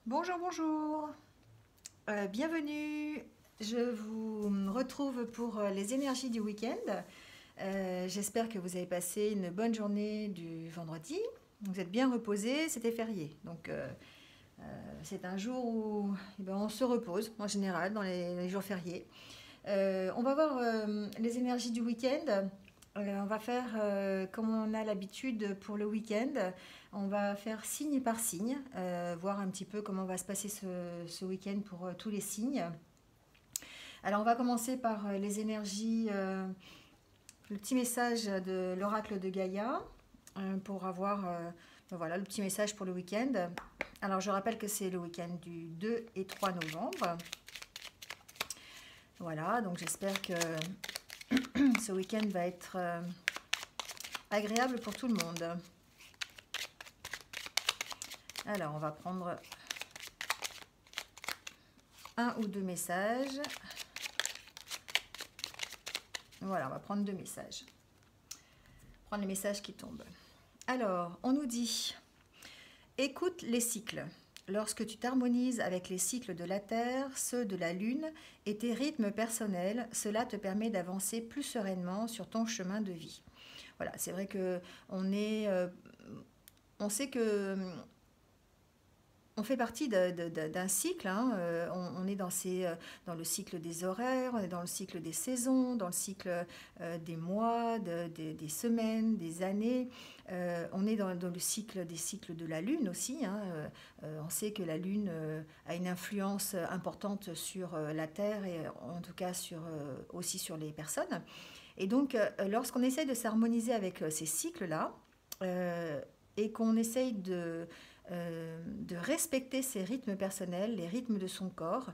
Bonjour, bonjour. Bienvenue. Je vous retrouve pour les énergies du week-end. J'espère que vous avez passé une bonne journée du vendredi. Vous êtes bien reposés, c'était férié. Donc, c'est un jour où on se repose en général dans les jours fériés. On va voir les énergies du week-end. On va faire comme on a l'habitude pour le week-end. On va faire signe par signe, voir un petit peu comment va se passer ce week-end pour tous les signes. Alors on va commencer par les énergies, le petit message de l'oracle de Gaïa pour avoir voilà, le petit message pour le week-end. Alors je rappelle que c'est le week-end du 2 et 3 novembre. Voilà, donc j'espère que ce week-end va être agréable pour tout le monde. Alors, on va prendre un ou deux messages. Voilà, on va prendre deux messages. Prendre les messages qui tombent. Alors, on nous dit, écoute les cycles. Lorsque tu t'harmonises avec les cycles de la Terre, ceux de la Lune et tes rythmes personnels, cela te permet d'avancer plus sereinement sur ton chemin de vie. Voilà, c'est vrai que on sait que on fait partie d'un cycle, hein. On est dans le cycle des horaires, on est dans le cycle des saisons, dans le cycle des mois, des semaines, des années. On est dans le cycle des cycles de la Lune aussi, hein. On sait que la Lune a une influence importante sur la Terre et en tout cas aussi sur les personnes. Et donc, lorsqu'on essaye de s'harmoniser avec ces cycles-là, et qu'on essaye de respecter ses rythmes personnels, les rythmes de son corps.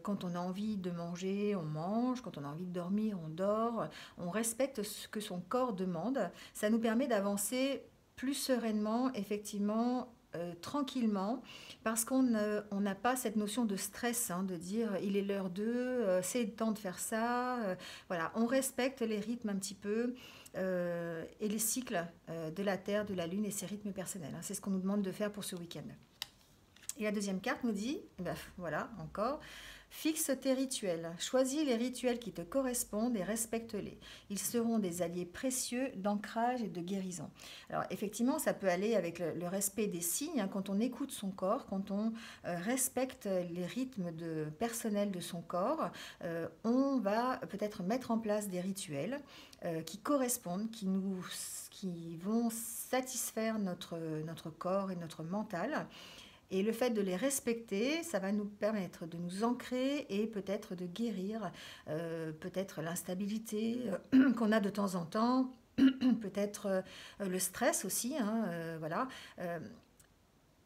Quand on a envie de manger, on mange. Quand on a envie de dormir, on dort. On respecte ce que son corps demande. Ça nous permet d'avancer plus sereinement, effectivement, tranquillement, parce qu'on n'a pas cette notion de stress, hein, de dire il est l'heure c'est le temps de faire ça. Voilà, on respecte les rythmes un petit peu et les cycles de la Terre, de la Lune et ses rythmes personnels, hein. C'est ce qu'on nous demande de faire pour ce week-end. Et la deuxième carte nous dit, voilà, encore, fixe tes rituels. Choisis les rituels qui te correspondent et respecte-les. Ils seront des alliés précieux d'ancrage et de guérison. Alors effectivement, ça peut aller avec le respect des signes, hein, quand on écoute son corps, quand on respecte les rythmes personnels de son corps, on va peut-être mettre en place des rituels qui correspondent, qui vont satisfaire notre corps et notre mental. Et le fait de les respecter, ça va nous permettre de nous ancrer et peut-être de guérir peut-être l'instabilité qu'on a de temps en temps, peut-être le stress aussi, hein, voilà.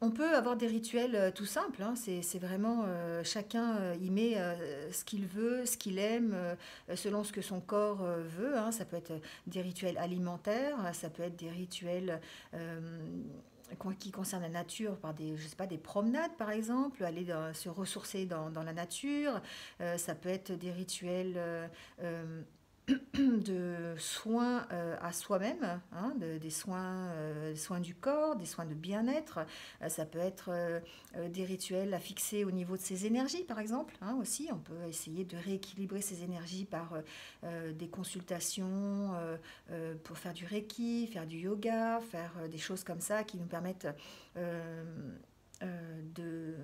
On peut avoir des rituels tout simples, hein. C'est vraiment chacun y met ce qu'il veut, ce qu'il aime, selon ce que son corps veut, hein. Ça peut être des rituels alimentaires, ça peut être des rituels qui concernent la nature par je sais pas, des promenades par exemple, aller se ressourcer dans la nature. Ça peut être des rituels de soins à soi-même, hein, des soins du corps, des soins de bien-être. Ça peut être des rituels à fixer au niveau de ses énergies, par exemple, hein, aussi. On peut essayer de rééquilibrer ses énergies par des consultations pour faire du reiki, faire du yoga, faire des choses comme ça qui nous permettent de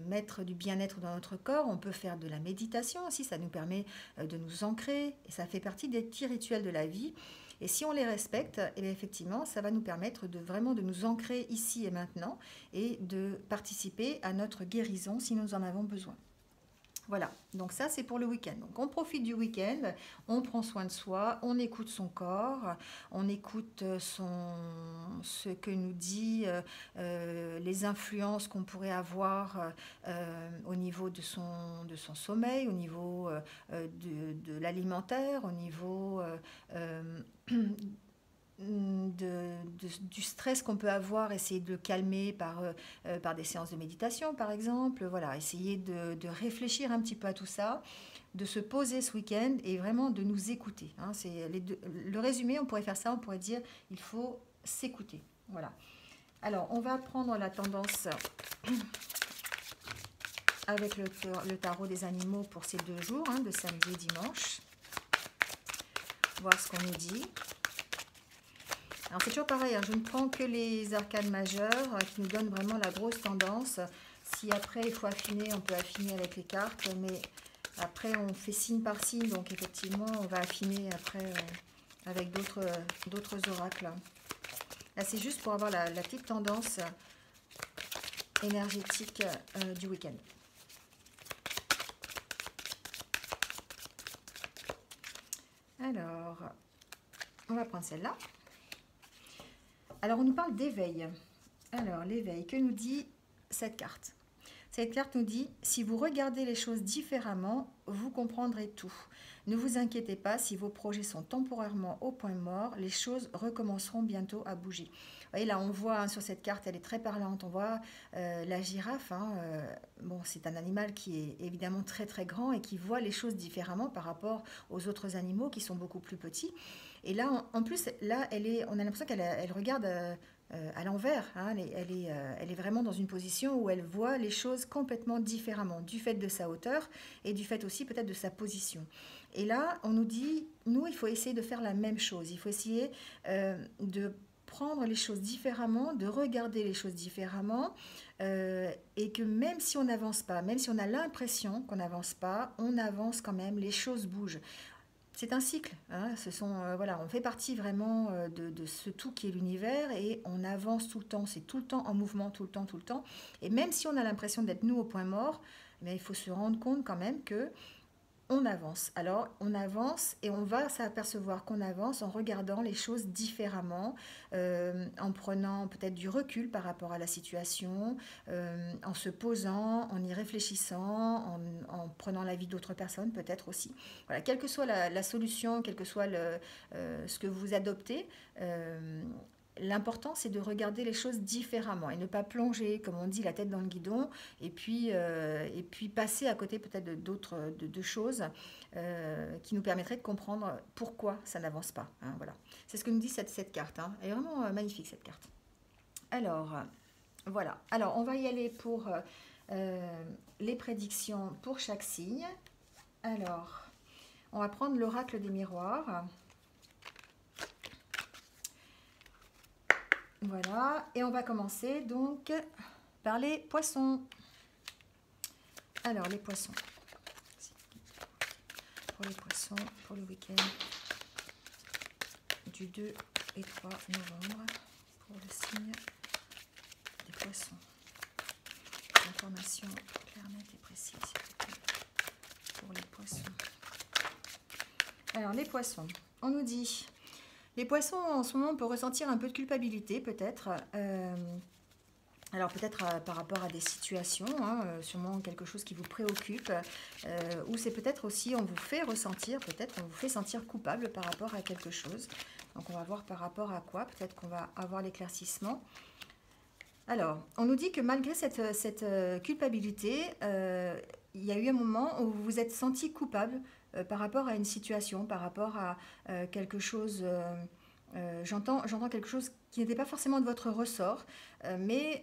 mettre du bien-être dans notre corps. On peut faire de la méditation aussi, ça nous permet de nous ancrer, et ça fait partie des petits rituels de la vie. Et si on les respecte, et bien effectivement, ça va nous permettre vraiment de nous ancrer ici et maintenant et de participer à notre guérison si nous en avons besoin. Voilà, donc ça c'est pour le week-end. Donc on profite du week-end, on prend soin de soi, on écoute son corps, on écoute ce que nous dit les influences qu'on pourrait avoir au niveau de son sommeil, au niveau de l'alimentaire, au niveau du stress qu'on peut avoir, essayer de le calmer par des séances de méditation par exemple. Voilà, essayer de réfléchir un petit peu à tout ça, de se poser ce week-end et vraiment de nous écouter, hein. Le résumé, on pourrait faire ça, on pourrait dire il faut s'écouter. Voilà. Alors on va prendre la tendance avec le tarot des animaux pour ces 2 jours, hein, de samedi et dimanche. Voir ce qu'on nous dit. Alors c'est toujours pareil, hein, je ne prends que les arcanes majeures qui nous donnent vraiment la grosse tendance. Si après il faut affiner, on peut affiner avec les cartes, mais après on fait signe par signe, donc effectivement on va affiner après avec d'autres oracles. Là c'est juste pour avoir la petite tendance énergétique du week-end. Alors, on va prendre celle-là. Alors, on nous parle d'éveil. Alors, l'éveil, que nous dit cette carte? Cette carte nous dit, si vous regardez les choses différemment, vous comprendrez tout. Ne vous inquiétez pas, si vos projets sont temporairement au point mort, les choses recommenceront bientôt à bouger. Vous voyez, là, on voit hein, sur cette carte, elle est très parlante. On voit la girafe. Hein, bon, c'est un animal qui est évidemment très très grand et qui voit les choses différemment par rapport aux autres animaux qui sont beaucoup plus petits. Et là, en plus, là, on a l'impression qu'elle regarde à l'envers. Hein, elle est vraiment dans une position où elle voit les choses complètement différemment, du fait de sa hauteur et du fait aussi peut-être de sa position. Et là, on nous dit, nous, il faut essayer de faire la même chose. Il faut essayer de prendre les choses différemment, de regarder les choses différemment, et que même si on n'avance pas, même si on a l'impression qu'on n'avance pas, on avance quand même, les choses bougent. C'est un cycle, hein, voilà, on fait partie vraiment de ce tout qui est l'univers et on avance tout le temps, c'est tout le temps en mouvement, tout le temps, tout le temps. Et même si on a l'impression d'être nous au point mort, mais il faut se rendre compte quand même que on avance. Alors, on avance et on va s'apercevoir qu'on avance en regardant les choses différemment, en prenant peut-être du recul par rapport à la situation, en se posant, en y réfléchissant, en prenant l'avis d'autres personnes peut-être aussi. Voilà, quelle que soit la solution, quel que soit ce que vous adoptez, l'important, c'est de regarder les choses différemment et ne pas plonger, comme on dit, la tête dans le guidon et puis passer à côté peut-être de choses qui nous permettraient de comprendre pourquoi ça n'avance pas. Hein, voilà. C'est ce que nous dit cette carte. Hein. Elle est vraiment magnifique, cette carte. Alors, voilà. Alors, on va y aller pour les prédictions pour chaque signe. Alors, on va prendre l'oracle des miroirs. Voilà, et on va commencer donc par les poissons. Alors, les poissons. Pour les poissons, pour le week-end du 2 et 3 novembre, pour le signe des poissons. Information claire, nette et précise, pour les poissons. Alors, les poissons, on nous dit... Les poissons, en ce moment, on peut ressentir un peu de culpabilité, peut-être. Alors, peut-être par rapport à des situations, hein, sûrement quelque chose qui vous préoccupe. Ou c'est peut-être aussi, on vous fait ressentir, peut-être, on vous fait sentir coupable par rapport à quelque chose. Donc, on va voir par rapport à quoi. Peut-être qu'on va avoir l'éclaircissement. Alors, on nous dit que malgré cette culpabilité, il y a eu un moment où vous vous êtes senti coupable par rapport à une situation, par rapport à quelque chose, j'entends quelque chose qui n'était pas forcément de votre ressort, mais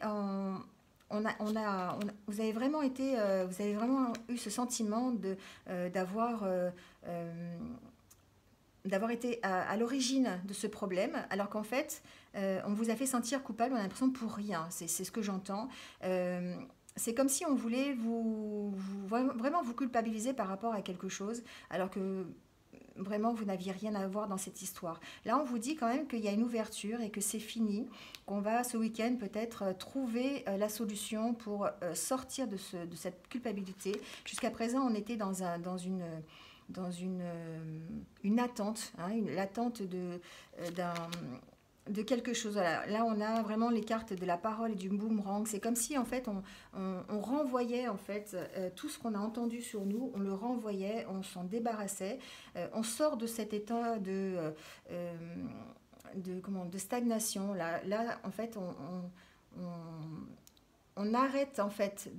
vous avez vraiment eu ce sentiment d'avoir été à l'origine de ce problème, alors qu'en fait, on vous a fait sentir coupable, on a l'impression pour rien, c'est ce que j'entends. C'est comme si on voulait vraiment vous culpabiliser par rapport à quelque chose, alors que vraiment vous n'aviez rien à voir dans cette histoire. Là, on vous dit quand même qu'il y a une ouverture et que c'est fini, qu'on va ce week-end peut-être trouver la solution pour sortir de cette culpabilité. Jusqu'à présent, on était dans une attente, hein, l'attente de quelque chose. Voilà. Là, on a vraiment les cartes de la parole et du boomerang. C'est comme si, en fait, on renvoyait en fait, tout ce qu'on a entendu sur nous, on le renvoyait, on s'en débarrassait. On sort de cet état de stagnation. Là, en fait, on arrête en fait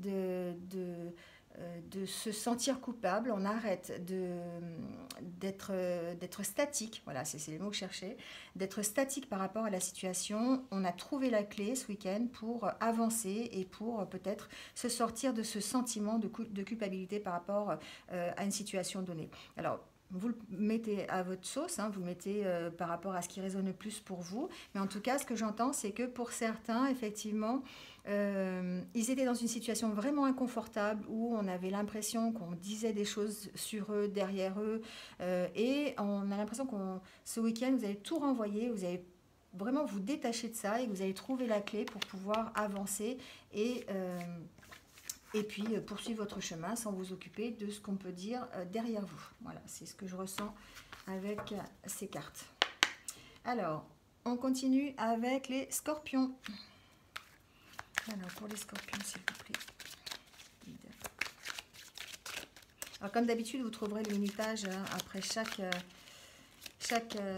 de se sentir coupable, on arrête d'être statique, voilà, c'est les mots que je cherchais, d'être statique par rapport à la situation. On a trouvé la clé ce week-end pour avancer et pour peut-être se sortir de ce sentiment de culpabilité par rapport à une situation donnée. Alors, vous le mettez à votre sauce, hein, vous le mettez par rapport à ce qui résonne le plus pour vous. Mais en tout cas, ce que j'entends, c'est que pour certains, effectivement, ils étaient dans une situation vraiment inconfortable où on avait l'impression qu'on disait des choses sur eux, derrière eux. Et on a l'impression ce week-end, vous allez tout renvoyer, vous allez vraiment vous détacher de ça et que vous allez trouver la clé pour pouvoir avancer et puis poursuivre votre chemin sans vous occuper de ce qu'on peut dire derrière vous. Voilà, c'est ce que je ressens avec ces cartes. Alors, on continue avec les scorpions. Alors, pour les scorpions, s'il vous plaît. Alors, comme d'habitude, vous trouverez le minutage après chaque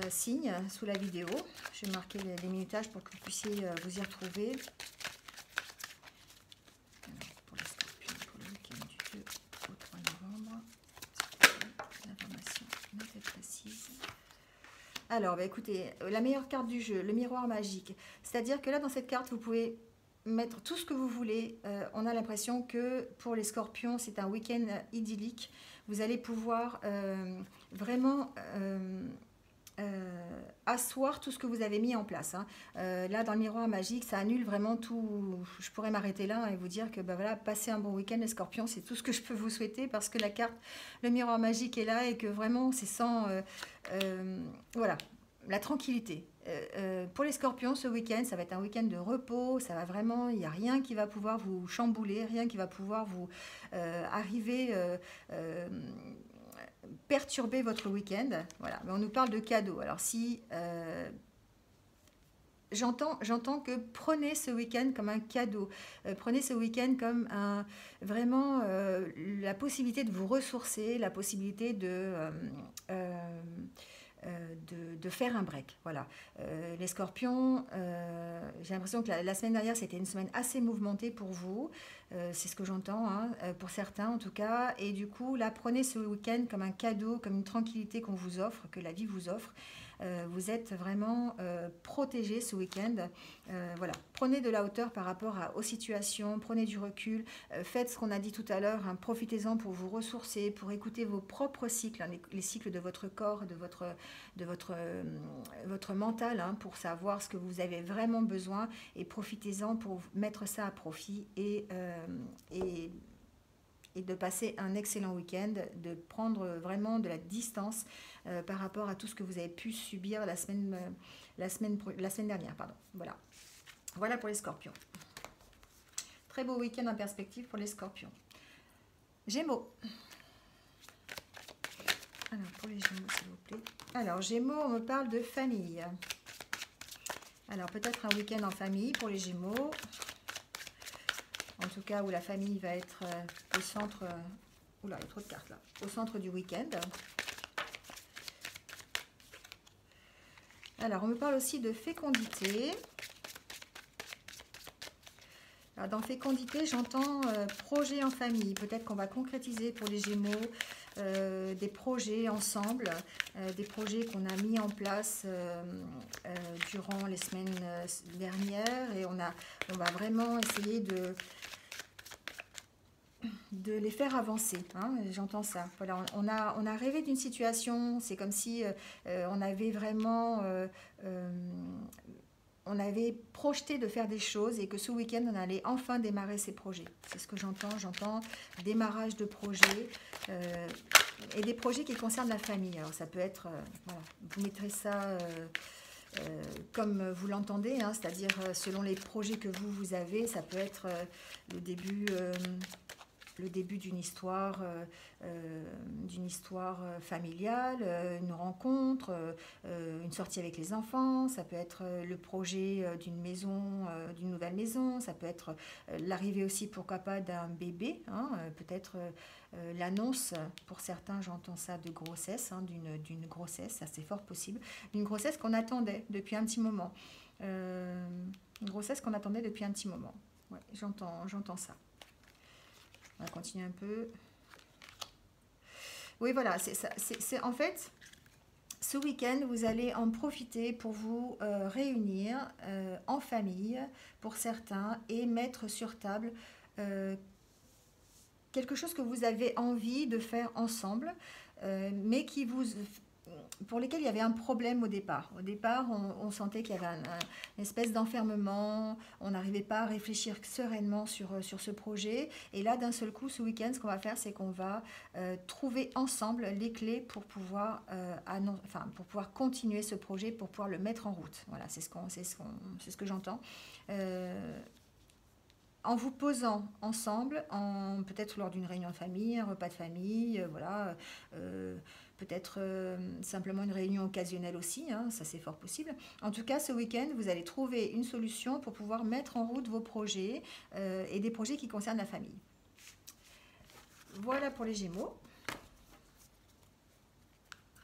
signe sous la vidéo. Je vais marquer les minutages pour que vous puissiez vous y retrouver. Alors, bah, écoutez, la meilleure carte du jeu, le miroir magique. C'est-à-dire que là, dans cette carte, vous pouvez mettre tout ce que vous voulez. On a l'impression que pour les scorpions, c'est un week-end idyllique. Vous allez pouvoir vraiment asseoir tout ce que vous avez mis en place. Hein. Là, dans le miroir magique, ça annule vraiment tout. Je pourrais m'arrêter là et vous dire que bah, voilà, passez un bon week-end, les scorpions, c'est tout ce que je peux vous souhaiter parce que la carte, le miroir magique est là et que vraiment, c'est sans... voilà, la tranquillité. Pour les scorpions, ce week-end, ça va être un week-end de repos. Ça va vraiment, il n'y a rien qui va pouvoir vous chambouler, rien qui va pouvoir vous arriver... perturber votre week-end. Voilà. Mais on nous parle de cadeaux. Alors si j'entends que prenez ce week-end comme un cadeau. Prenez ce week-end comme vraiment la possibilité de vous ressourcer, la possibilité de faire un break. Voilà. Les scorpions, j'ai l'impression que la semaine dernière, c'était une semaine assez mouvementée pour vous. C'est ce que j'entends, hein, pour certains en tout cas. Et du coup, là, prenez ce week-end comme un cadeau, comme une tranquillité qu'on vous offre, que la vie vous offre. Vous êtes vraiment protégé ce week-end. Voilà. Prenez de la hauteur par rapport aux situations, prenez du recul, faites ce qu'on a dit tout à l'heure, hein, profitez-en pour vous ressourcer, pour écouter vos propres cycles, hein, les cycles de votre corps, de votre mental, hein, pour savoir ce que vous avez vraiment besoin et profitez-en pour mettre ça à profit et de passer un excellent week-end, de prendre vraiment de la distance par rapport à tout ce que vous avez pu subir la semaine dernière. Pardon. Voilà pour les scorpions. Très beau week-end en perspective pour les scorpions. Gémeaux. Alors, pour les Gémeaux, s'il vous plaît. Alors, Gémeaux, on me parle de famille. Alors, peut-être un week-end en famille pour les Gémeaux. En tout cas, où la famille va être au centre... oula, il y a trop de cartes là. Au centre du week-end. Alors, on me parle aussi de fécondité. Alors, dans fécondité, j'entends projet en famille. Peut-être qu'on va concrétiser pour les Gémeaux des projets ensemble, des projets qu'on a mis en place durant les semaines dernières. Et on va vraiment essayer de les faire avancer, hein, j'entends ça. Voilà, on a rêvé d'une situation, c'est comme si on avait vraiment... on avait projeté de faire des choses et que ce week-end, on allait enfin démarrer ces projets. C'est ce que j'entends. J'entends démarrage de projets et des projets qui concernent la famille. Alors, ça peut être... voilà, vous mettrez ça comme vous l'entendez, hein, c'est-à-dire selon les projets que vous avez. Ça peut être le début d'une histoire familiale, une rencontre, une sortie avec les enfants, ça peut être le projet d'une nouvelle maison, ça peut être l'arrivée aussi, pourquoi pas, d'un bébé, hein, peut-être l'annonce, pour certains, j'entends ça, de grossesse, hein, d'une grossesse, ça c'est fort possible, une grossesse qu'on attendait depuis un petit moment. Une grossesse qu'on attendait depuis un petit moment. Ouais, j'entends ça. On va continuer un peu. Oui, voilà, c'est ça. C'est en fait, ce week-end, vous allez en profiter pour vous réunir en famille, pour certains, et mettre sur table euh, quelque chose que vous avez envie de faire ensemble, mais pour lesquels il y avait un problème au départ. Au départ, on sentait qu'il y avait une espèce d'enfermement, on n'arrivait pas à réfléchir sereinement sur ce projet. Et là, d'un seul coup, ce week-end, ce qu'on va faire, c'est qu'on va trouver ensemble les clés pour pouvoir, pour pouvoir continuer ce projet, pour pouvoir le mettre en route. Voilà, c'est ce que j'entends. Euh, en vous posant ensemble, peut-être lors d'une réunion de famille, un repas de famille, voilà, euh, peut-être simplement une réunion occasionnelle aussi, hein, ça c'est fort possible. En tout cas, ce week-end, vous allez trouver une solution pour pouvoir mettre en route vos projets et des projets qui concernent la famille. Voilà pour les Gémeaux.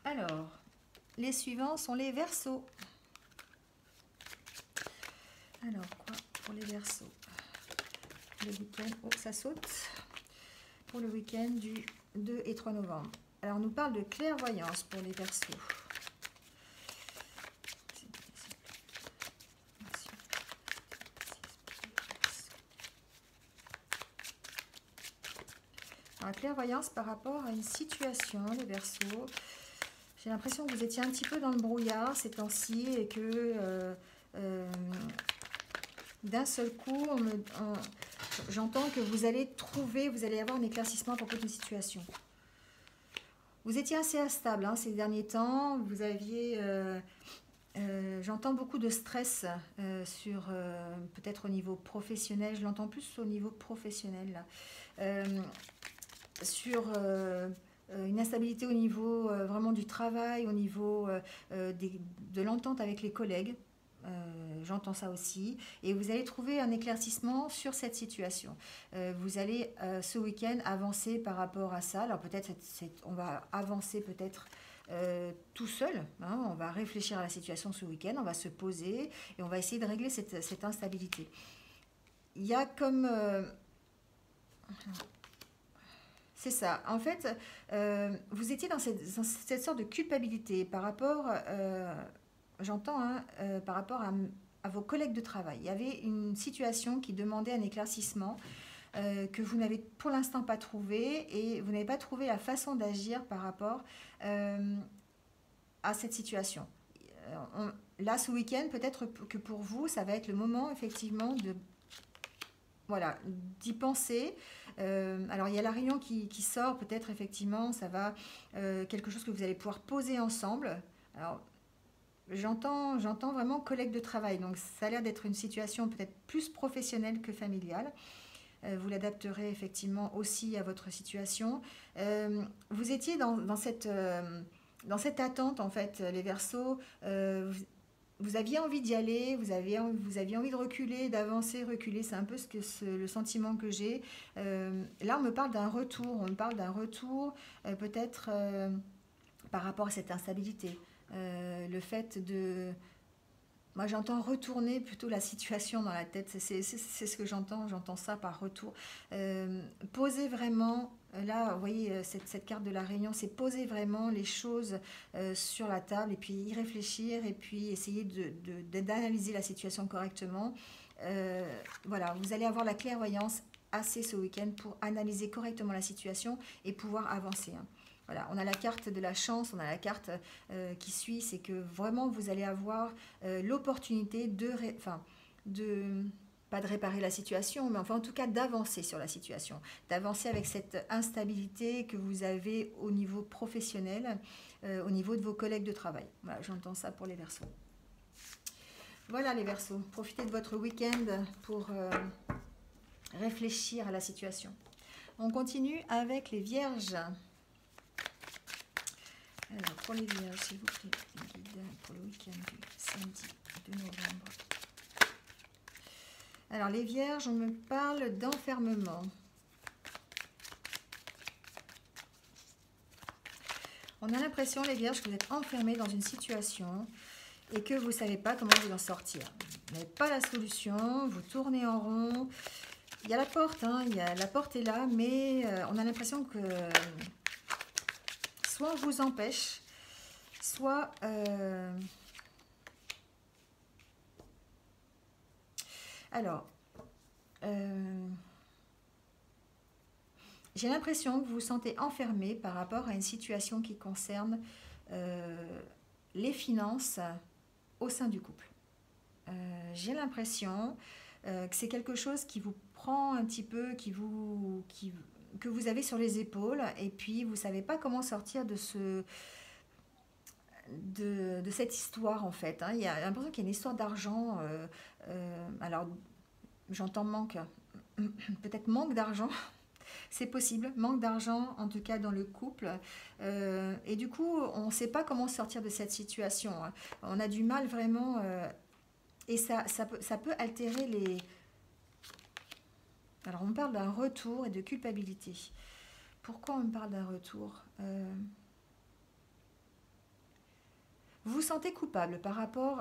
Alors, les suivants sont les Verseaux. Alors, quoi pour les Verseaux? Le week-end, oh ça saute, pour le week-end du 2 et 3 novembre. Alors on nous parle de clairvoyance pour les Verseaux. Alors, clairvoyance par rapport à une situation, les Verseaux. J'ai l'impression que vous étiez un petit peu dans le brouillard ces temps-ci et que d'un seul coup, j'entends que vous allez avoir un éclaircissement à propos d'une situation. Vous étiez assez instable hein, ces derniers temps. Vous aviez, j'entends beaucoup de stress sur peut-être au niveau professionnel. Je l'entends plus au niveau professionnel là. Sur une instabilité au niveau vraiment du travail, au niveau de l'entente avec les collègues. J'entends ça aussi. Et vous allez trouver un éclaircissement sur cette situation. Vous allez ce week-end avancer par rapport à ça. Alors peut-être on va avancer peut-être tout seul. Hein, on va réfléchir à la situation ce week-end. On va se poser et on va essayer de régler cette instabilité. Il y a comme... c'est ça. En fait, vous étiez dans cette sorte de culpabilité par rapport... j'entends, hein, par rapport à vos collègues de travail. Il y avait une situation qui demandait un éclaircissement que vous n'avez pour l'instant pas trouvé et vous n'avez pas trouvé la façon d'agir par rapport à cette situation. Là, ce week-end, peut-être que pour vous, ça va être le moment effectivement voilà, d'y penser. Alors, il y a la réunion qui sort, peut-être effectivement, ça va quelque chose que vous allez pouvoir poser ensemble. Alors, j'entends vraiment collègue de travail, donc ça a l'air d'être une situation peut-être plus professionnelle que familiale. Vous l'adapterez effectivement aussi à votre situation. Vous étiez dans cette attente, en fait, les Verseaux. Vous aviez envie d'y aller, vous aviez envie de reculer, d'avancer, reculer. C'est un peu le sentiment que j'ai. Là, on me parle d'un retour. On me parle d'un retour peut-être par rapport à cette instabilité. Le fait de... Moi, j'entends retourner plutôt la situation dans la tête. C'est ce que j'entends ça par retour. Poser vraiment, là, vous voyez, cette carte de la réunion, c'est poser vraiment les choses sur la table et puis y réfléchir et puis essayer d'analyser la situation correctement. Voilà, vous allez avoir la clairvoyance assez ce week-end pour analyser correctement la situation et pouvoir avancer. Hein. Voilà, on a la carte de la chance, on a la carte qui suit, c'est que vraiment vous allez avoir l'opportunité pas de réparer la situation, mais enfin en tout cas d'avancer sur la situation, d'avancer avec cette instabilité que vous avez au niveau professionnel, au niveau de vos collègues de travail. Voilà, j'entends ça pour les Verseaux. Voilà les Verseaux, profitez de votre week-end pour réfléchir à la situation. On continue avec les Vierges. Alors, pour les Vierges, s'il vous plaît, les guides pour le week-end du samedi 2 novembre. Alors, les Vierges, on me parle d'enfermement. On a l'impression, les Vierges, que vous êtes enfermés dans une situation et que vous ne savez pas comment vous en sortir. Vous n'avez pas la solution, vous tournez en rond. Il y a la porte, hein, la porte est là, mais on a l'impression que soit on vous empêche, soit... alors, j'ai l'impression que vous vous sentez enfermé par rapport à une situation qui concerne les finances au sein du couple. J'ai l'impression que c'est quelque chose qui vous prend un petit peu, que vous avez sur les épaules, et puis vous ne savez pas comment sortir de cette histoire en fait. Hein. Il y a l'impression qu'il y a une histoire d'argent. Alors, j'entends manque, peut-être manque d'argent. C'est possible, manque d'argent en tout cas dans le couple. Et du coup, on ne sait pas comment sortir de cette situation. Hein. On a du mal vraiment, et ça peut altérer les... Alors on parle d'un retour et de culpabilité. Pourquoi on me parle d'un retour Vous vous sentez coupable par rapport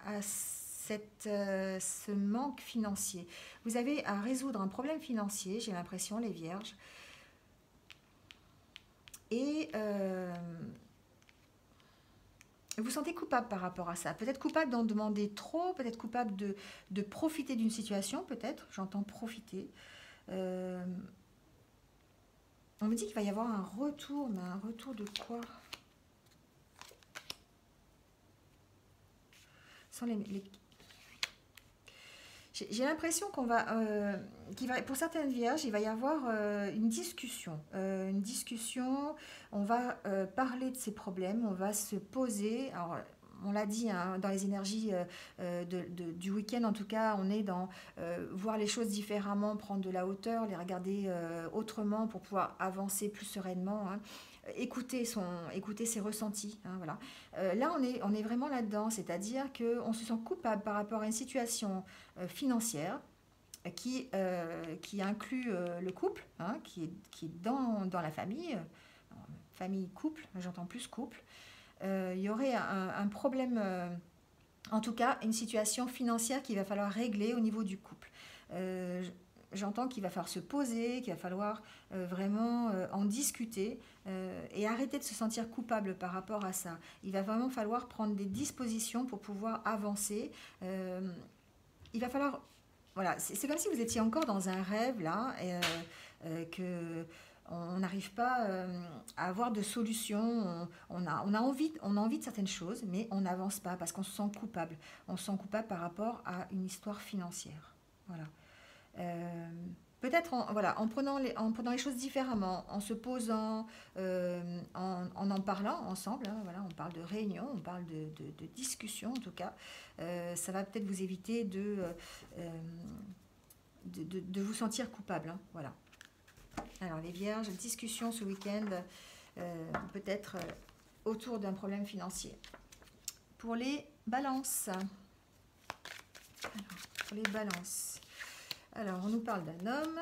à ce manque financier. Vous avez à résoudre un problème financier, j'ai l'impression, les vierges. Et vous vous sentez coupable par rapport à ça. Peut-être coupable d'en demander trop, peut-être coupable de profiter d'une situation, peut-être. J'entends profiter. On me dit qu'il va y avoir un retour, mais un retour de quoi? Sans j'ai l'impression pour certaines vierges, il va y avoir une discussion. On va parler de ces problèmes, on va se poser. Alors, on l'a dit, hein, dans les énergies du week-end, en tout cas, on est dans voir les choses différemment, prendre de la hauteur, les regarder autrement pour pouvoir avancer plus sereinement. Hein. Écouter ses ressentis. Hein, voilà. Là, on est vraiment là-dedans, c'est-à-dire qu'on se sent coupable par rapport à une situation financière qui inclut le couple, hein, qui est dans la famille, famille, couple, j'entends plus couple. Il y aurait un problème, en tout cas une situation financière qu'il va falloir régler au niveau du couple. J'entends qu'il va falloir se poser, qu'il va falloir vraiment en discuter et arrêter de se sentir coupable par rapport à ça. Il va vraiment falloir prendre des dispositions pour pouvoir avancer. Il va falloir... Voilà, c'est comme si vous étiez encore dans un rêve là, que on n'arrive pas à avoir de solution. On a envie de certaines choses, mais on n'avance pas parce qu'on se sent coupable. On se sent coupable par rapport à une histoire financière. Voilà. Peut-être en prenant les choses différemment, en se posant, en parlant ensemble. Hein, voilà, on parle de réunion, on parle de discussion en tout cas. Ça va peut-être vous éviter de vous sentir coupable. Hein, voilà. Alors les vierges, discussion ce week-end, peut-être autour d'un problème financier. Pour les balances. Alors, pour les balances. Alors, on nous parle d'un homme.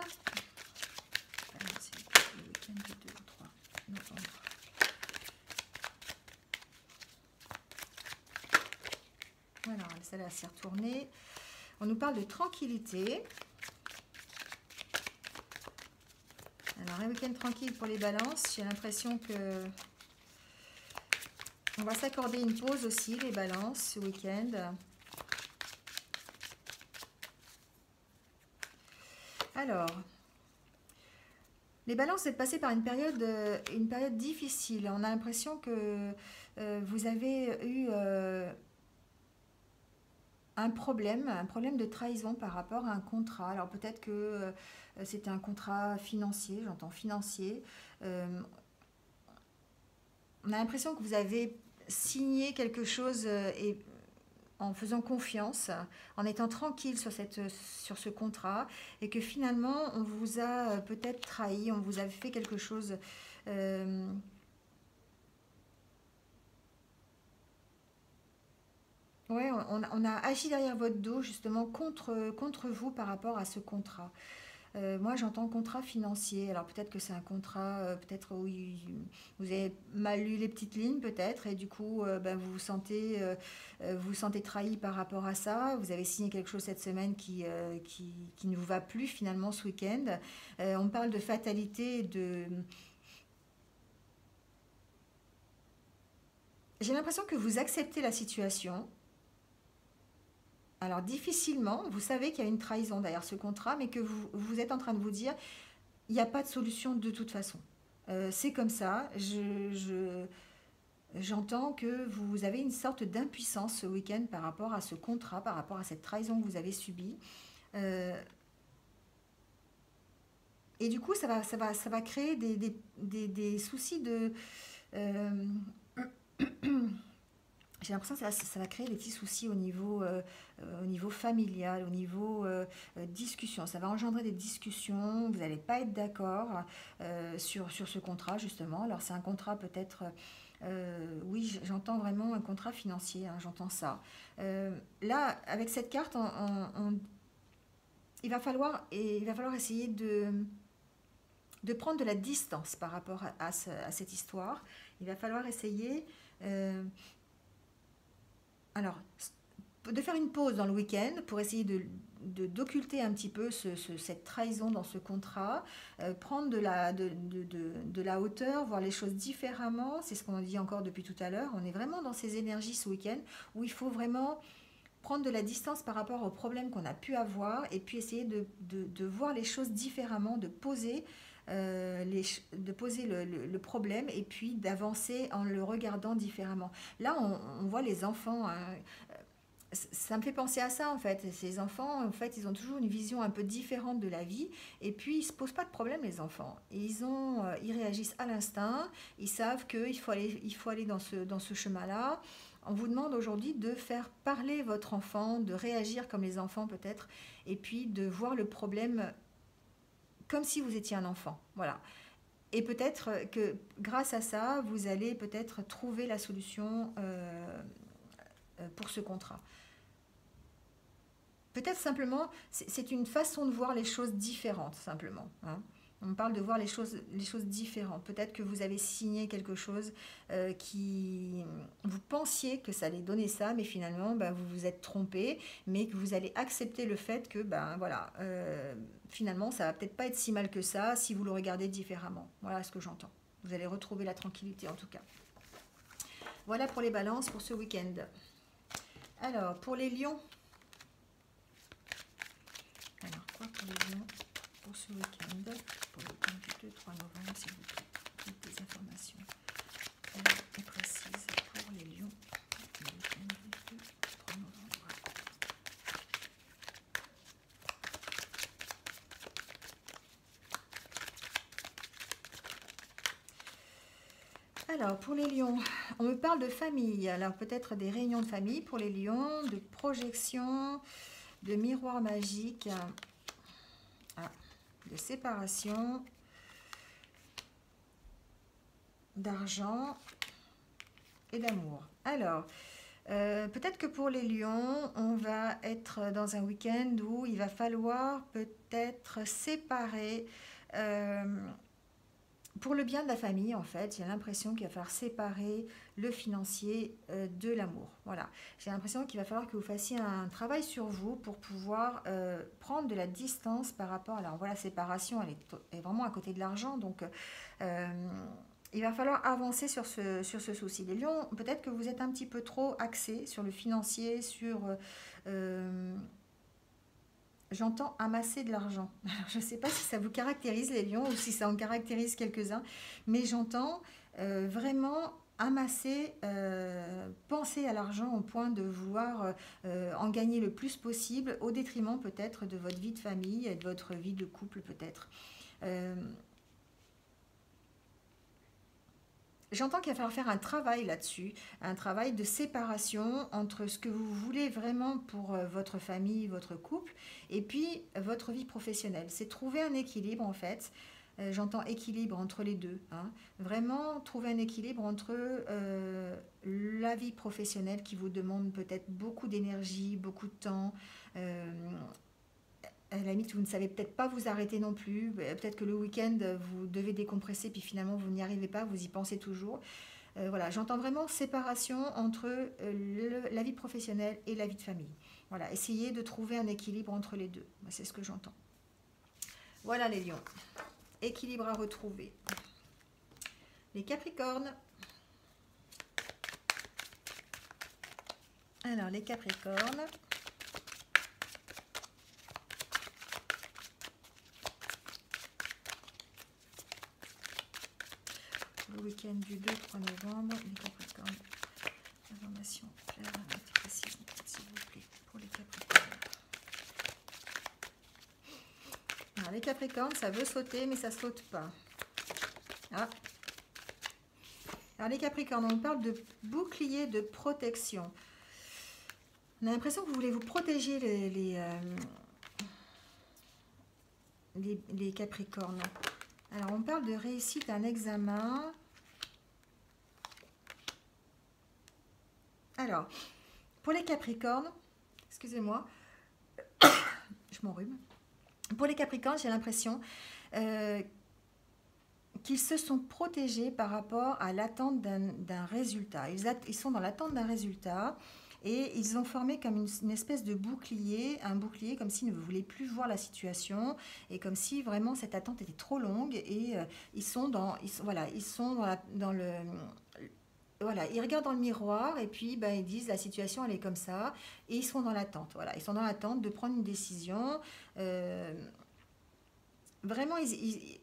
C'est le week-end du 2 ou 3 novembre. Voilà, celle-là s'est retournée. On nous parle de tranquillité. Alors, un week-end tranquille pour les balances. J'ai l'impression que on va s'accorder une pause aussi, les balances, ce week-end. Alors, les balances, vous êtes passés par une période difficile. On a l'impression que vous avez eu un problème de trahison par rapport à un contrat. Alors peut-être que c'était un contrat financier, j'entends financier. On a l'impression que vous avez signé quelque chose et en faisant confiance, en étant tranquille sur ce contrat, et que finalement on vous a peut-être trahi, on vous a fait quelque chose. On a agi derrière votre dos justement contre vous par rapport à ce contrat. Moi, j'entends contrat financier. Alors peut-être que c'est un contrat, peut-être oui, vous avez mal lu les petites lignes, peut-être, et du coup, ben, vous vous sentez trahi par rapport à ça. Vous avez signé quelque chose cette semaine qui ne vous va plus finalement ce week-end. On parle de fatalité, de... J'ai l'impression que vous acceptez la situation. Alors difficilement, vous savez qu'il y a une trahison derrière ce contrat, mais que vous êtes en train de vous dire, il n'y a pas de solution de toute façon. C'est comme ça. J'entends que vous avez une sorte d'impuissance ce week-end par rapport à ce contrat, par rapport à cette trahison que vous avez subie. Euh, et du coup, ça va créer des soucis de... euh, j'ai l'impression que ça va créer des petits soucis au niveau familial, au niveau discussion. Ça va engendrer des discussions, vous n'allez pas être d'accord sur ce contrat, justement. Alors, c'est un contrat peut-être... oui, j'entends vraiment un contrat financier, hein, j'entends ça. Là, avec cette carte, il va falloir essayer de prendre de la distance par rapport à cette histoire. Il va falloir essayer... euh, alors, de faire une pause dans le week-end pour essayer d'occulter un petit peu cette trahison dans ce contrat, prendre de la hauteur, voir les choses différemment. C'est ce qu'on dit encore depuis tout à l'heure. On est vraiment dans ces énergies ce week-end où il faut vraiment prendre de la distance par rapport aux problèmes qu'on a pu avoir et puis essayer de voir les choses différemment, de poser le problème et puis d'avancer en le regardant différemment. Là, on voit les enfants, hein, ça me fait penser à ça en fait. Ces enfants, en fait, ils ont toujours une vision un peu différente de la vie et puis ils se posent pas de problème les enfants. Ils réagissent à l'instinct, ils savent qu'il faut aller dans ce chemin-là. On vous demande aujourd'hui de faire parler votre enfant, de réagir comme les enfants peut-être, et puis de voir le problème comme si vous étiez un enfant. Voilà. Et peut-être que grâce à ça, vous allez peut-être trouver la solution pour ce contrat. Peut-être simplement, c'est une façon de voir les choses différentes, simplement, hein. On parle de voir les choses différentes. Peut-être que vous avez signé quelque chose qui... Vous pensiez que ça allait donner ça, mais finalement, bah, vous vous êtes trompé, mais que vous allez accepter le fait que, ben voilà, finalement, ça va peut-être pas être si mal que ça si vous le regardez différemment. Voilà ce que j'entends. Vous allez retrouver la tranquillité en tout cas. Voilà pour les balances pour ce week-end. Alors, pour les lions, alors, quoi pour les lions pour ce week-end, pour le week-end du 2-3 novembre, s'il vous plaît, toutes les informations et précises pour les lions, le week-end du 2-3 novembre. Alors, pour les lions, on me parle de famille, alors peut-être des réunions de famille pour les lions, de projection, de miroir magique, de séparation, d'argent et d'amour. Alors, peut-être que pour les lions, on va être dans un week-end où il va falloir peut-être séparer, euh, pour le bien de la famille en fait, j'ai l'impression qu'il va falloir séparer le financier de l'amour. Voilà, j'ai l'impression qu'il va falloir que vous fassiez un travail sur vous pour pouvoir prendre de la distance par rapport... Alors voilà, la séparation, elle est vraiment à côté de l'argent, donc... il va falloir avancer sur ce souci. Les lions, peut-être que vous êtes un petit peu trop axé sur le financier, euh, j'entends amasser de l'argent. Alors, je ne sais pas si ça vous caractérise les lions ou si ça en caractérise quelques-uns, mais j'entends vraiment amasser, penser à l'argent au point de vouloir en gagner le plus possible au détriment peut-être de votre vie de famille et de votre vie de couple peut-être. Euh, J'entends qu'il va falloir faire un travail là-dessus, un travail de séparation entre ce que vous voulez vraiment pour votre famille, votre couple, et puis votre vie professionnelle. C'est trouver un équilibre en fait. J'entends équilibre entre les deux, hein. Vraiment trouver un équilibre entre la vie professionnelle qui vous demande peut-être beaucoup d'énergie, beaucoup de temps, euh, À la limite, vous ne savez peut-être pas vous arrêter non plus. Peut-être que le week-end, vous devez décompresser, puis finalement, vous n'y arrivez pas, vous y pensez toujours. Voilà, j'entends vraiment séparation entre la vie professionnelle et la vie de famille. Voilà, essayez de trouver un équilibre entre les deux. C'est ce que j'entends. Voilà les lions. Équilibre à retrouver. Les capricornes. Alors, les capricornes. Le week-end du 2-3 novembre, les capricornes. Information claire et précise, s'il vous plaît, pour les capricornes. Alors, les capricornes, ça veut sauter, mais ça saute pas. Ah. Alors, les capricornes, on parle de bouclier de protection. On a l'impression que vous voulez vous protéger les capricornes. Alors, on parle de réussite d'un examen. Alors, pour les capricornes, excusez-moi, je m'enrhume. Pour les capricornes, j'ai l'impression qu'ils se sont protégés par rapport à l'attente d'un résultat. Ils sont dans l'attente d'un résultat. Et ils ont formé comme une espèce de bouclier, un bouclier comme s'ils ne voulaient plus voir la situation et comme si vraiment cette attente était trop longue et ils regardent dans le miroir et puis ils disent la situation elle est comme ça et ils sont dans l'attente. Voilà, ils sont dans l'attente de prendre une décision. Vraiment,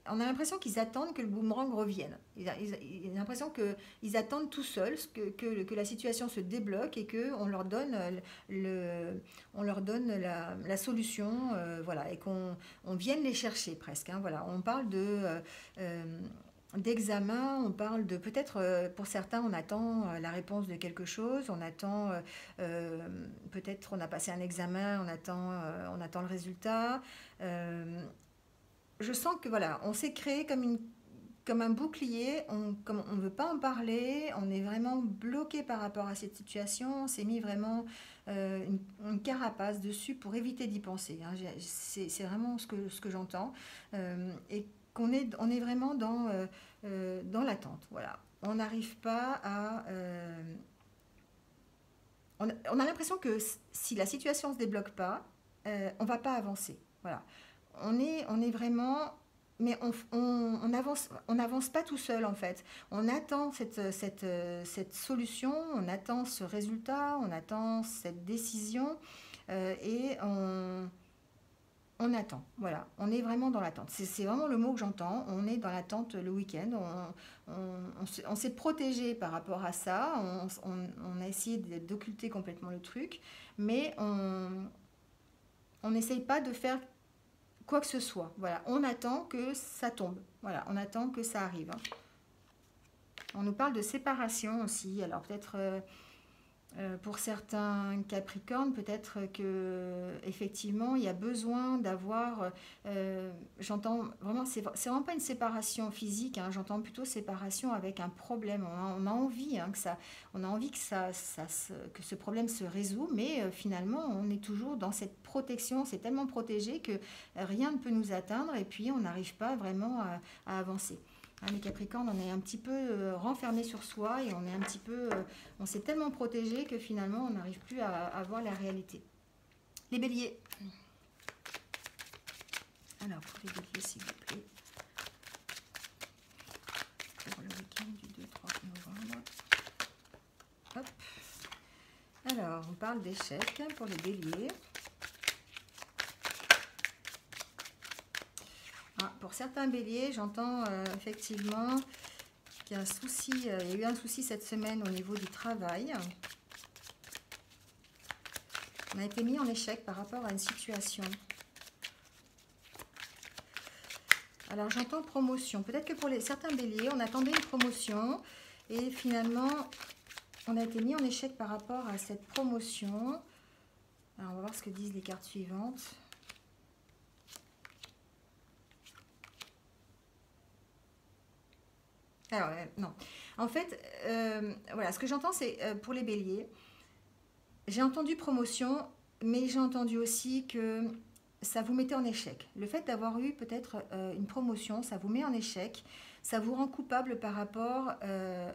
on a l'impression qu'ils attendent que le boomerang revienne. Ils ont l'impression qu'ils attendent tout seuls que la situation se débloque et qu'on leur donne, la solution, voilà, et qu'on vienne les chercher presque. Hein, voilà. On parle d'examen, on parle de peut-être pour certains on attend la réponse de quelque chose, on attend peut-être on a passé un examen, on attend le résultat. Je sens que voilà, on s'est créé comme un bouclier, comme on ne veut pas en parler, on est vraiment bloqué par rapport à cette situation, on s'est mis vraiment une carapace dessus pour éviter d'y penser. Hein. C'est vraiment ce que j'entends. Et on est vraiment dans l'attente. Voilà. On n'arrive pas à... on a l'impression que si la situation ne se débloque pas, on ne va pas avancer. Voilà. On est vraiment, mais on n'avance pas tout seul en fait. On attend cette solution, on attend ce résultat, on attend cette décision et on attend. Voilà, on est vraiment dans l'attente. C'est vraiment le mot que j'entends. On est dans l'attente le week-end. On s'est protégé par rapport à ça. On a essayé d'occulter complètement le truc, mais on n'essaye pas de faire quoi que ce soit. Voilà, on attend que ça tombe. Voilà, on attend que ça arrive. Hein. On nous parle de séparation aussi. Alors peut-être pour certains Capricornes, peut-être que effectivement il y a besoin d'avoir. J'entends vraiment, c'est vraiment pas une séparation physique. Hein, j'entends plutôt séparation avec un problème. On a envie on a envie que que ce problème se résout, mais finalement on est toujours dans cette protection. C'est tellement protégé que rien ne peut nous atteindre et puis on n'arrive pas vraiment à avancer. Hein, les Capricornes, on est un petit peu renfermé sur soi et on est un petit peu, on s'est tellement protégé que finalement on n'arrive plus à voir la réalité. Les Béliers. Alors pour les Béliers, s'il vous plaît. Pour le week-end du 2-3 novembre. Hop. Alors on parle d'échecs pour les Béliers. Ah, pour certains béliers, j'entends effectivement qu'il y a un souci, il y a eu un souci cette semaine au niveau du travail. On a été mis en échec par rapport à une situation. Alors j'entends promotion. Peut-être que pour certains béliers, on attendait une promotion et finalement, on a été mis en échec par rapport à cette promotion. Alors on va voir ce que disent les cartes suivantes. Alors, non. En fait, voilà, ce que j'entends, c'est pour les béliers, j'ai entendu promotion, mais j'ai entendu aussi que ça vous mettait en échec. Le fait d'avoir eu peut-être une promotion, ça vous met en échec, ça vous rend coupable par rapport,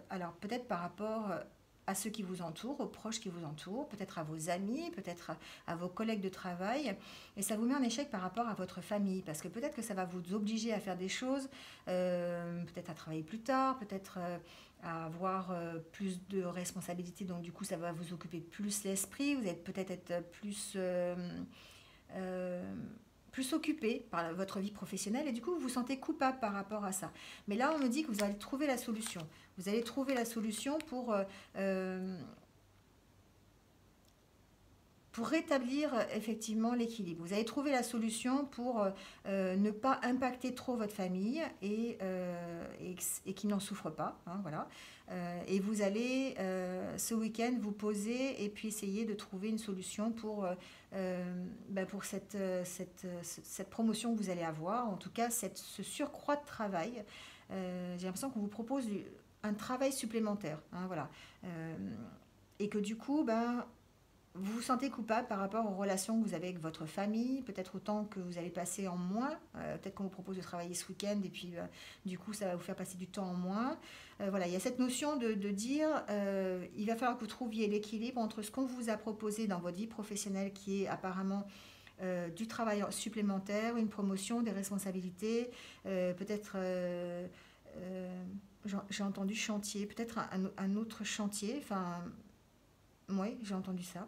alors peut-être par rapport à ceux qui vous entourent, aux proches qui vous entourent, peut-être à vos amis, peut-être à vos collègues de travail, et ça vous met en échec par rapport à votre famille, parce que peut-être que ça va vous obliger à faire des choses, peut-être à travailler plus tard, peut-être à avoir plus de responsabilités, donc du coup ça va vous occuper plus l'esprit, vous allez peut-être être euh, plus occupé par votre vie professionnelle et du coup vous vous sentez coupable par rapport à ça. Mais là on me dit que vous allez trouver la solution. Vous allez trouver la solution pour rétablir effectivement l'équilibre. Vous allez trouver la solution pour ne pas impacter trop votre famille et qui n'en souffre pas. Hein, voilà. Et vous allez ce week-end vous poser et puis essayer de trouver une solution pour cette promotion que vous allez avoir, en tout cas ce surcroît de travail. J'ai l'impression qu'on vous propose un travail supplémentaire. Hein, voilà. Et que du coup, vous vous sentez coupable par rapport aux relations que vous avez avec votre famille, peut-être autant que vous allez passer en moins, peut-être qu'on vous propose de travailler ce week-end et puis du coup ça va vous faire passer du temps en moins. Voilà, il y a cette notion de dire, il va falloir que vous trouviez l'équilibre entre ce qu'on vous a proposé dans votre vie professionnelle qui est apparemment du travail supplémentaire, une promotion, des responsabilités, peut-être... j'ai entendu chantier, peut-être un autre chantier, enfin... Oui, j'ai entendu ça.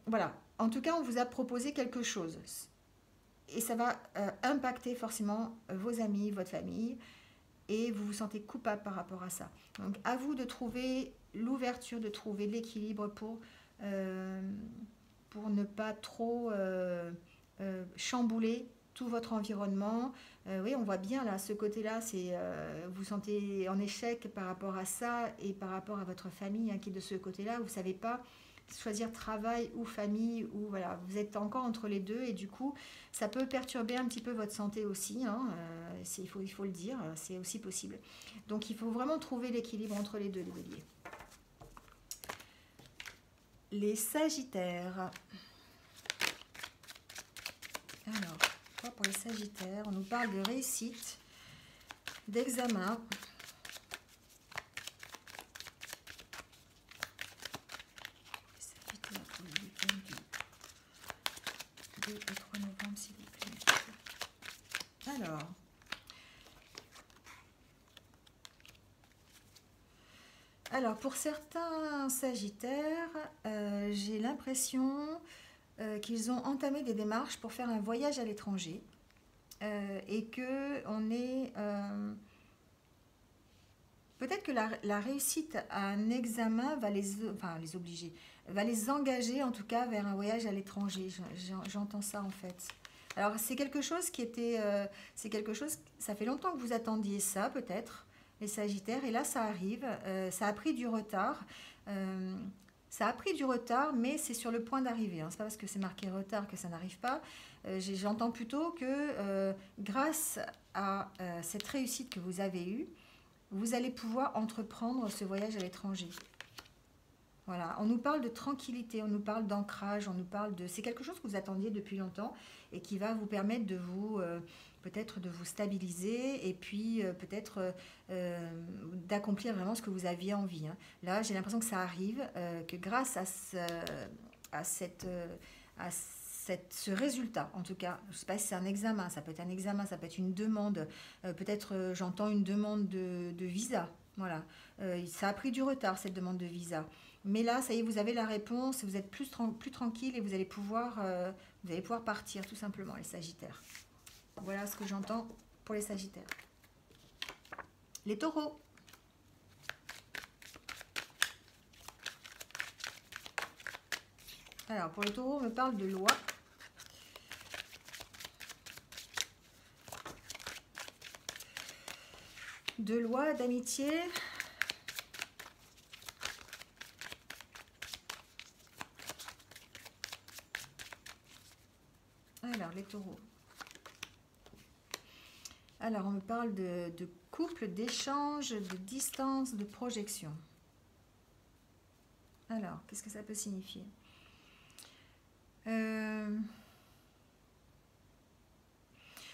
Voilà. En tout cas, on vous a proposé quelque chose. Et ça va impacter forcément vos amis, votre famille. Et vous vous sentez coupable par rapport à ça. Donc, à vous de trouver l'ouverture, de trouver l'équilibre pour ne pas trop chambouler tout votre environnement. Oui, on voit bien là, ce côté-là, c'est vous vous sentez en échec par rapport à ça et par rapport à votre famille qui est de ce côté-là. Vous ne savez pas choisir travail ou famille, ou voilà, vous êtes encore entre les deux et du coup, ça peut perturber un petit peu votre santé aussi. Hein, il faut le dire, c'est aussi possible. Donc, il faut vraiment trouver l'équilibre entre les deux, les béliers. Les sagittaires. Alors, pour les sagittaires, on nous parle de réussite, d'examen. Les sagittaires pour le week-end du 2 et 3 novembre, s'il vous plaît. Alors, pour certains sagittaires, j'ai l'impression qu'ils ont entamé des démarches pour faire un voyage à l'étranger et que on est peut-être que la réussite à un examen va les obliger, va les engager en tout cas vers un voyage à l'étranger. J'entends ça en fait. Alors c'est quelque chose ça fait longtemps que vous attendiez ça peut-être, les Sagittaires, et là ça arrive, ça a pris du retard. Ça a pris du retard, mais c'est sur le point d'arriver. Hein. C'est pas parce que c'est marqué retard que ça n'arrive pas. J'entends plutôt que grâce à cette réussite que vous avez eue, vous allez pouvoir entreprendre ce voyage à l'étranger. Voilà, on nous parle de tranquillité, on nous parle d'ancrage, on nous parle de... C'est quelque chose que vous attendiez depuis longtemps et qui va vous permettre de vous... peut-être de vous stabiliser et puis peut-être d'accomplir vraiment ce que vous aviez envie. Hein. Là, j'ai l'impression que ça arrive, que grâce à ce résultat, en tout cas, je ne sais pas si c'est un examen, ça peut être un examen, ça peut être une demande, peut-être j'entends une demande de visa. Voilà, ça a pris du retard cette demande de visa. Mais là, ça y est, vous avez la réponse, vous êtes plus tranquille et vous allez pouvoir partir tout simplement, les Sagittaires. Voilà ce que j'entends pour les Sagittaires. Les Taureaux. Alors, pour les Taureaux, on me parle de loi. De loi, d'amitié. Alors, les Taureaux. Alors, on me parle de couple, d'échange, de distance, de projection. Alors, qu'est-ce que ça peut signifier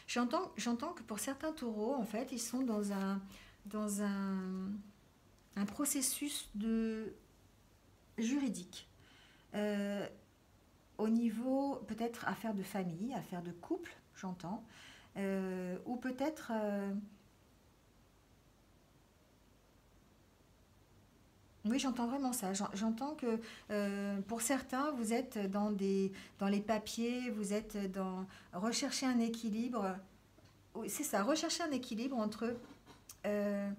J'entends que pour certains taureaux, en fait, ils sont dans un processus juridique. Euh, Au niveau, peut-être, affaire de famille, affaire de couple, j'entends. Ou peut-être... oui, j'entends vraiment ça. J'entends que pour certains, vous êtes dans les papiers, vous êtes dans rechercher un équilibre. Oui, c'est ça, rechercher un équilibre entre euh,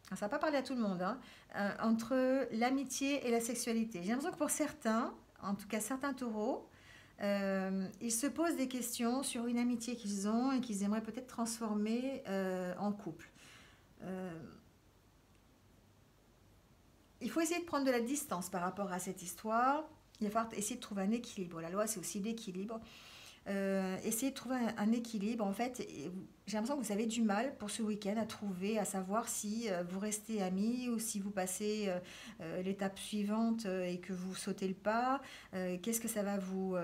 ça va pas parler à tout le monde, hein, entre l'amitié et la sexualité. J'ai l'impression que pour certains, en tout cas certains taureaux, ils se posent des questions sur une amitié qu'ils ont et qu'ils aimeraient peut-être transformer en couple. Euh, il faut essayer de prendre de la distance par rapport à cette histoire. Il va falloir essayer de trouver un équilibre. La loi, c'est aussi l'équilibre. Essayez de trouver un équilibre. En fait, j'ai l'impression que vous avez du mal pour ce week-end à trouver, à savoir si vous restez amis ou si vous passez l'étape suivante et que vous sautez le pas. Qu'est-ce que ça va vous...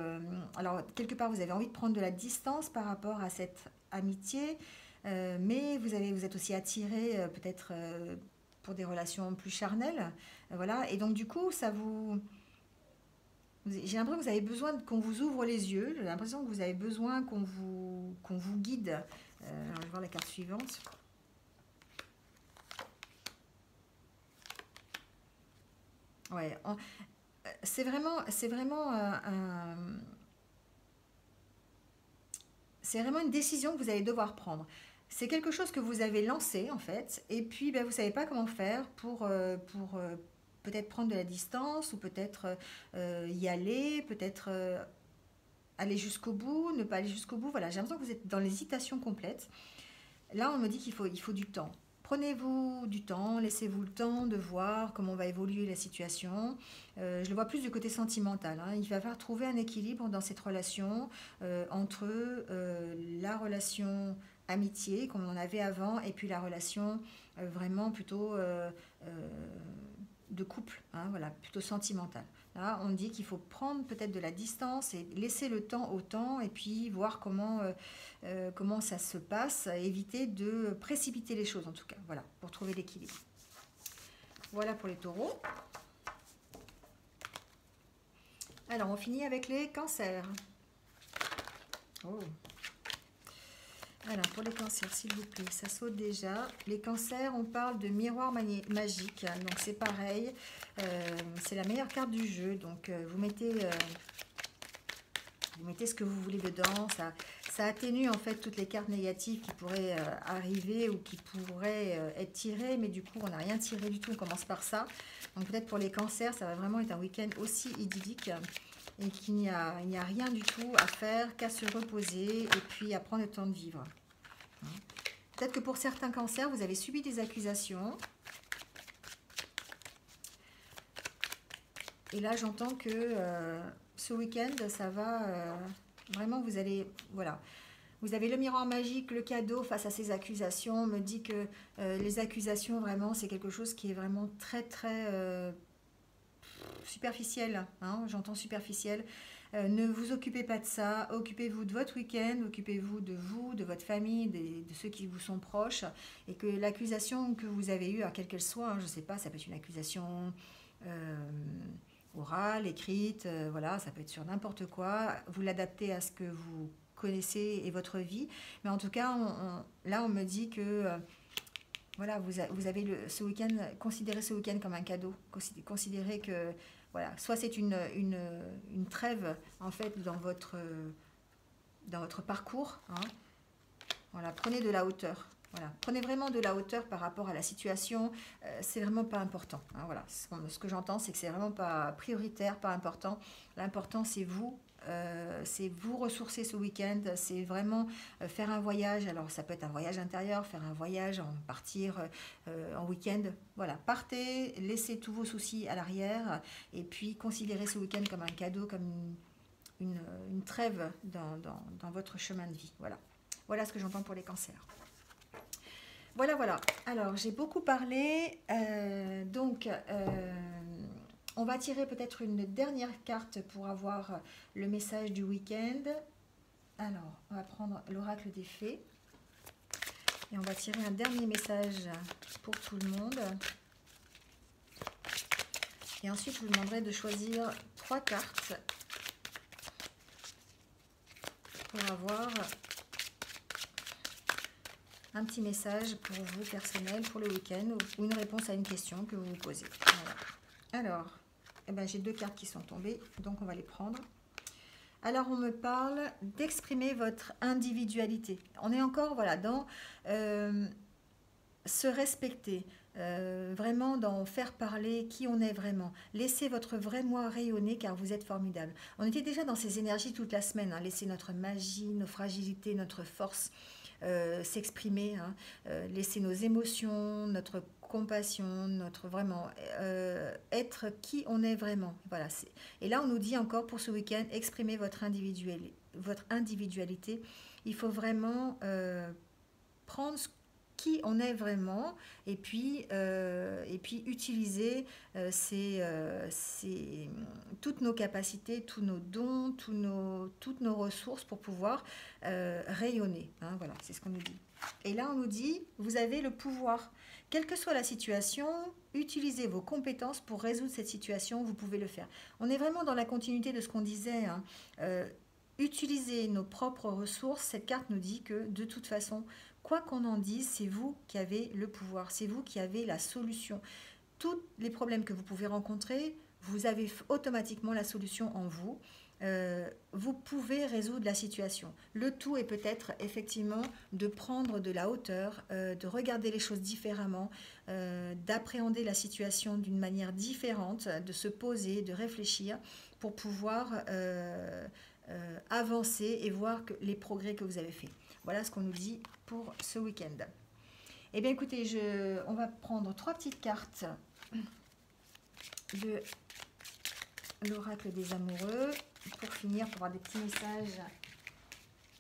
alors, quelque part, vous avez envie de prendre de la distance par rapport à cette amitié, mais vous êtes aussi attiré peut-être pour des relations plus charnelles. Voilà. Et donc, du coup, ça vous... J'ai l'impression que vous avez besoin qu'on vous ouvre les yeux. J'ai l'impression que vous avez besoin qu'on vous guide. Alors, je vais voir la carte suivante. Ouais, c'est vraiment une décision que vous allez devoir prendre. C'est quelque chose que vous avez lancé en fait, et puis ben, vous ne savez pas comment faire pour peut-être prendre de la distance ou peut-être y aller, peut-être aller jusqu'au bout, ne pas aller jusqu'au bout. Voilà, j'ai l'impression que vous êtes dans l'hésitation complète. Là, on me dit il faut du temps. Prenez-vous du temps, laissez-vous le temps de voir comment va évoluer la situation. Je le vois plus du côté sentimental, hein. Il va falloir trouver un équilibre dans cette relation entre la relation amitié, comme on en avait avant, et puis la relation vraiment plutôt de couple, hein, voilà, plutôt sentimentale. Là, on dit qu'il faut prendre peut-être de la distance et laisser le temps au temps et puis voir comment ça se passe, éviter de précipiter les choses en tout cas, voilà, pour trouver l'équilibre. Voilà pour les taureaux. Alors, on finit avec les cancers. Oh. Alors, pour les cancers, s'il vous plaît, ça saute déjà. Les cancers, on parle de miroir magique. Donc, c'est pareil. C'est la meilleure carte du jeu. Donc, vous mettez ce que vous voulez dedans. Ça atténue en fait toutes les cartes négatives qui pourraient arriver ou qui pourraient être tirées. Mais du coup, on n'a rien tiré du tout. On commence par ça. Donc, peut-être pour les cancers, ça va vraiment être un week-end aussi idyllique. Et qu'il n'y a rien du tout à faire qu'à se reposer et puis à prendre le temps de vivre. Peut-être que pour certains cancers, vous avez subi des accusations. Et là, j'entends que ce week-end, ça va... vraiment, vous allez... Voilà. Vous avez le miroir magique, le cadeau face à ces accusations. On me dit que les accusations, vraiment, c'est quelque chose qui est vraiment très, très... superficiel, hein, j'entends superficiel. Ne vous occupez pas de ça, occupez-vous de votre week-end, occupez-vous de vous, de votre famille, de ceux qui vous sont proches, et que l'accusation que vous avez eue, quelle qu'elle soit, hein, je ne sais pas, ça peut être une accusation orale, écrite, voilà, ça peut être sur n'importe quoi, vous l'adaptez à ce que vous connaissez et votre vie, mais en tout cas, là on me dit que voilà, vous avez ce week-end, considérez ce week-end comme un cadeau, considérez que voilà, soit c'est une trêve en fait dans votre parcours, hein. Voilà, prenez de la hauteur. Voilà, prenez vraiment de la hauteur par rapport à la situation. C'est vraiment pas important, hein, voilà, ce que j'entends, c'est que c'est vraiment pas prioritaire, pas important. L'important c'est vous ressourcer ce week-end, c'est vraiment faire un voyage. Alors ça peut être un voyage intérieur, faire un voyage, partir en week-end. Voilà, partez, laissez tous vos soucis à l'arrière et puis considérez ce week-end comme un cadeau, comme une trêve dans votre chemin de vie. Voilà, voilà ce que j'entends pour les cancers. Voilà, voilà. Alors, j'ai beaucoup parlé. On va tirer peut-être une dernière carte pour avoir le message du week-end. Alors, on va prendre l'oracle des fées. Et on va tirer un dernier message pour tout le monde. Et ensuite, je vous demanderai de choisir 3 cartes pour avoir un petit message pour vous personnel pour le week-end ou une réponse à une question que vous vous posez. Voilà. Alors, eh ben, j'ai 2 cartes qui sont tombées, donc on va les prendre. Alors, on me parle d'exprimer votre individualité. On est encore voilà, dans se respecter, vraiment dans faire parler qui on est vraiment. Laissez votre vrai moi rayonner car vous êtes formidable. On était déjà dans ces énergies toute la semaine. Hein. Laissez notre magie, nos fragilités, notre force s'exprimer. Hein. Laissez nos émotions, notre compassion, notre vraiment être qui on est vraiment. Voilà. Et là, on nous dit encore pour ce week-end, exprimez votre individualité. Il faut vraiment prendre qui on est vraiment et puis utiliser toutes nos capacités, tous nos dons, toutes nos ressources pour pouvoir rayonner. Hein, voilà, c'est ce qu'on nous dit. Et là, on nous dit, vous avez le pouvoir. Quelle que soit la situation, utilisez vos compétences pour résoudre cette situation, vous pouvez le faire. On est vraiment dans la continuité de ce qu'on disait. Hein. Utiliser nos propres ressources, cette carte nous dit que de toute façon, quoi qu'on en dise, c'est vous qui avez le pouvoir, c'est vous qui avez la solution. Tous les problèmes que vous pouvez rencontrer, vous avez automatiquement la solution en vous. Vous pouvez résoudre la situation. Le tout est peut-être effectivement de prendre de la hauteur, de regarder les choses différemment, d'appréhender la situation d'une manière différente, de se poser, de réfléchir pour pouvoir avancer et voir les progrès que vous avez faits. Voilà ce qu'on nous dit pour ce week-end. Eh bien écoutez, on va prendre 3 petites cartes de l'oracle des amoureux pour finir, pour avoir des petits messages.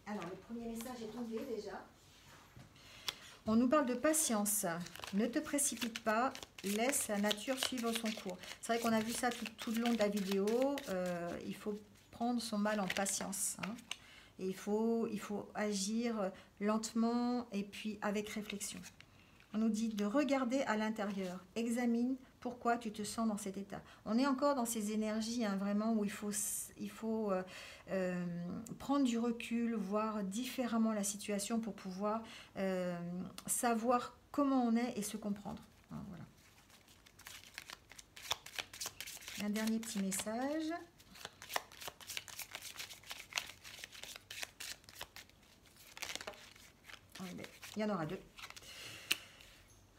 Alors le premier message est tombé déjà. On nous parle de patience. Ne te précipite pas, laisse la nature suivre son cours. C'est vrai qu'on a vu ça tout le long de la vidéo. Il faut prendre son mal en patience. Hein. Et il faut agir lentement et puis avec réflexion. On nous dit de regarder à l'intérieur. Examine pourquoi tu te sens dans cet état. On est encore dans ces énergies hein, vraiment où il faut prendre du recul, voir différemment la situation pour pouvoir savoir comment on est et se comprendre. Hein, voilà. Un dernier petit message. Il y en aura 2.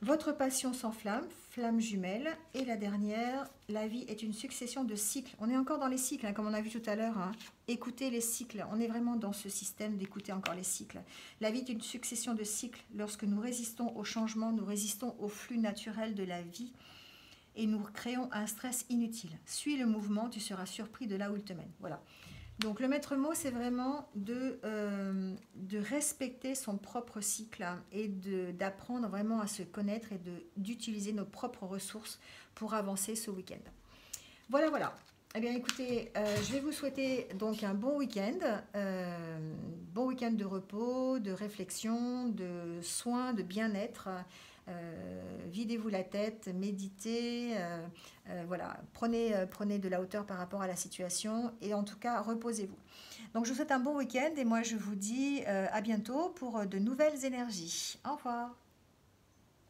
Votre passion s'enflamme, flamme jumelle. Et la dernière, la vie est une succession de cycles. On est encore dans les cycles, hein, comme on a vu tout à l'heure. Hein. Écoutez les cycles. On est vraiment dans ce système d'écouter encore les cycles. La vie est une succession de cycles. Lorsque nous résistons au changement, nous résistons au flux naturel de la vie et nous créons un stress inutile. Suis le mouvement, tu seras surpris de là où il te mène. Voilà. Donc le maître mot, c'est vraiment de respecter son propre cycle hein, et d'apprendre vraiment à se connaître et d'utiliser nos propres ressources pour avancer ce week-end. Voilà, voilà. Eh bien écoutez, je vais vous souhaiter donc un bon week-end de repos, de réflexion, de soins, de bien-être. Videz-vous la tête, méditez, voilà, prenez de la hauteur par rapport à la situation et en tout cas reposez-vous. Donc je vous souhaite un bon week-end et moi je vous dis à bientôt pour de nouvelles énergies. Au revoir.